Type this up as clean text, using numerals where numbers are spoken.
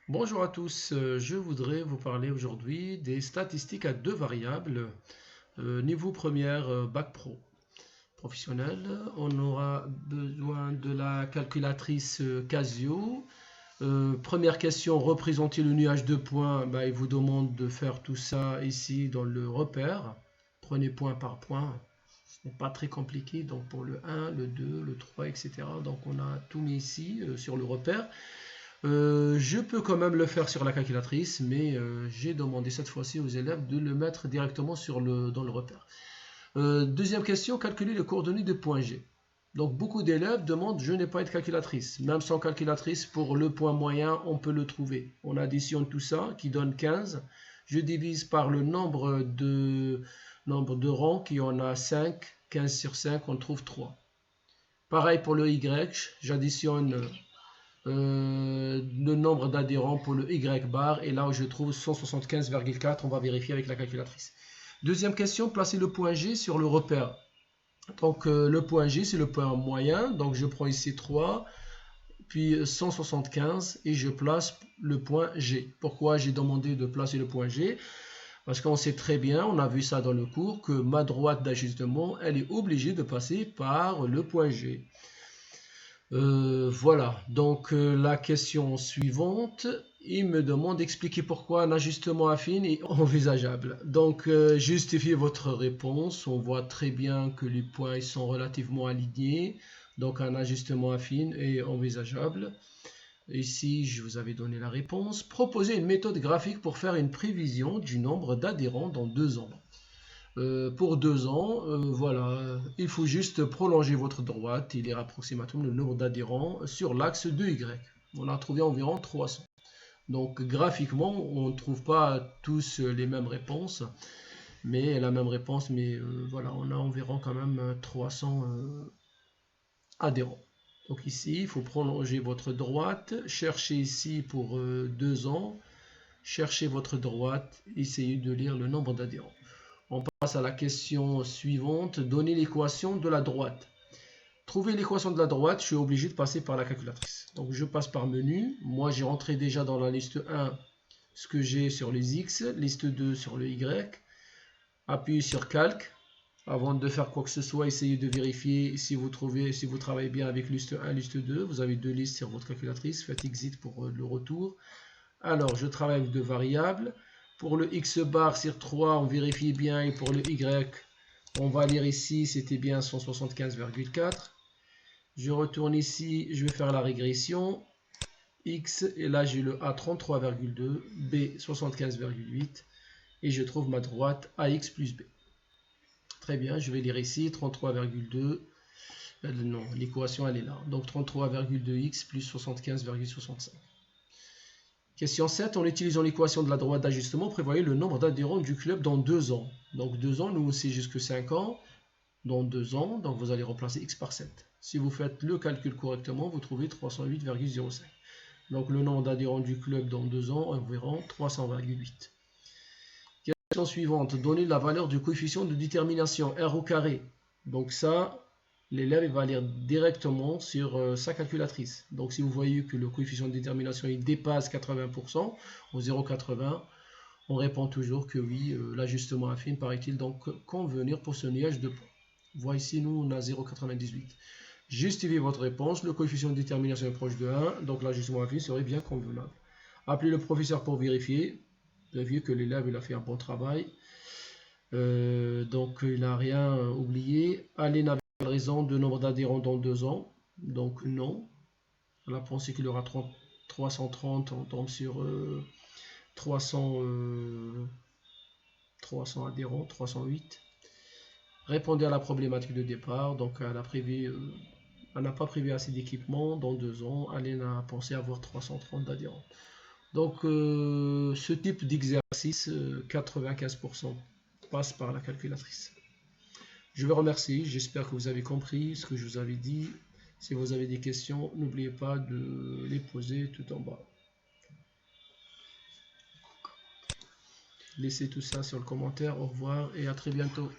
Bonjour à tous, je voudrais vous parler aujourd'hui des statistiques à deux variables, niveau première bac pro professionnel. On aura besoin de la calculatrice Casio. Première question, représenter le nuage de points. Il vous demande de faire tout ça ici dans le repère. Prenez point par point. Ce n'est pas très compliqué, donc pour le 1, le 2, le 3, etc. Donc on a tout mis ici sur le repère. Je peux quand même le faire sur la calculatrice, mais j'ai demandé cette fois-ci aux élèves de le mettre directement dans le repère. Deuxième question, calculer les coordonnées de point G. Donc beaucoup d'élèves demandent, je n'ai pas de calculatrice. Même sans calculatrice, pour le point moyen, on peut le trouver. On additionne tout ça, qui donne 15. Je divise par le nombre de rangs, qui en a 5. 15 sur 5, on trouve 3. Pareil pour le Y, j'additionne le nombre d'adhérents pour le Y bar, et là où je trouve 175,4, on va vérifier avec la calculatrice. Deuxième question, placer le point G sur le repère. Donc le point G, c'est le point moyen, donc je prends ici 3, puis 175, et je place le point G. Pourquoi j'ai demandé de placer le point G? Parce qu'on sait très bien, on a vu ça dans le cours, que ma droite d'ajustement, elle est obligée de passer par le point G. Voilà, donc la question suivante, il me demande d'expliquer pourquoi un ajustement affine est envisageable. Donc justifiez votre réponse, on voit très bien que les points ils sont relativement alignés, donc un ajustement affine est envisageable. Ici, je vous avais donné la réponse. Proposez une méthode graphique pour faire une prévision du nombre d'adhérents dans 2 ans. Pour 2 ans, voilà, il faut juste prolonger votre droite et lire approximativement le nombre d'adhérents sur l'axe de Y. On a trouvé environ 300. Donc graphiquement, on ne trouve pas tous les mêmes réponses, mais la même réponse, mais voilà, on a environ quand même 300 adhérents. Donc ici, il faut prolonger votre droite, chercher ici pour 2 ans, cherchez votre droite, essayez de lire le nombre d'adhérents. On passe à la question suivante. Donner l'équation de la droite. Trouver l'équation de la droite, je suis obligé de passer par la calculatrice. Donc je passe par menu. Moi, j'ai rentré déjà dans la liste 1 ce que j'ai sur les X, liste 2 sur le Y. Appuyez sur calque. Avant de faire quoi que ce soit, essayez de vérifier si vous travaillez bien avec liste 1, liste 2. Vous avez deux listes sur votre calculatrice. Faites exit pour le retour. Alors, je travaille avec deux variables. Pour le X bar sur 3, on vérifie bien. Et pour le Y, on va lire ici, c'était bien 175,4. Je retourne ici, je vais faire la régression. X, et là j'ai le A 33,2, B 75,8. Et je trouve ma droite AX plus B. Très bien, je vais lire ici 33,2. Non, l'équation elle est là. Donc 33,2x plus 75,65. Question 7. En utilisant l'équation de la droite d'ajustement, prévoyez le nombre d'adhérents du club dans 2 ans. Donc 2 ans, nous c'est jusque 5 ans. Dans 2 ans, donc vous allez remplacer x par 7. Si vous faites le calcul correctement, vous trouvez 308,05. Donc le nombre d'adhérents du club dans 2 ans, environ 300,8. Question suivante. Donnez la valeur du coefficient de détermination R au carré. Donc ça, l'élève va lire directement sur sa calculatrice. Donc si vous voyez que le coefficient de détermination il dépasse 80%, au 0,80, on répond toujours que oui, l'ajustement affine paraît-il donc convenir pour ce nuage de points. Voici, nous, on a 0,98. Justifiez votre réponse. Le coefficient de détermination est proche de 1, donc l'ajustement affine serait bien convenable. Appelez le professeur pour vérifier. Vérifiez que l'élève il a fait un bon travail. Donc, il n'a rien oublié. Allez n'avait pas raison de nombre d'adhérents dans 2 ans. Donc, non. On a pensé qu'il y aura 330. On tombe sur 300 adhérents, 308. Répondez à la problématique de départ. Donc, elle n'a pas prévu assez d'équipement dans 2 ans. Elle a pensé avoir 330 adhérents. Donc, ce type d'exercice, 95% passe par la calculatrice. Je vous remercie. J'espère que vous avez compris ce que je vous avais dit. Si vous avez des questions, n'oubliez pas de les poser tout en bas. Laissez tout ça sur le commentaire. Au revoir et à très bientôt.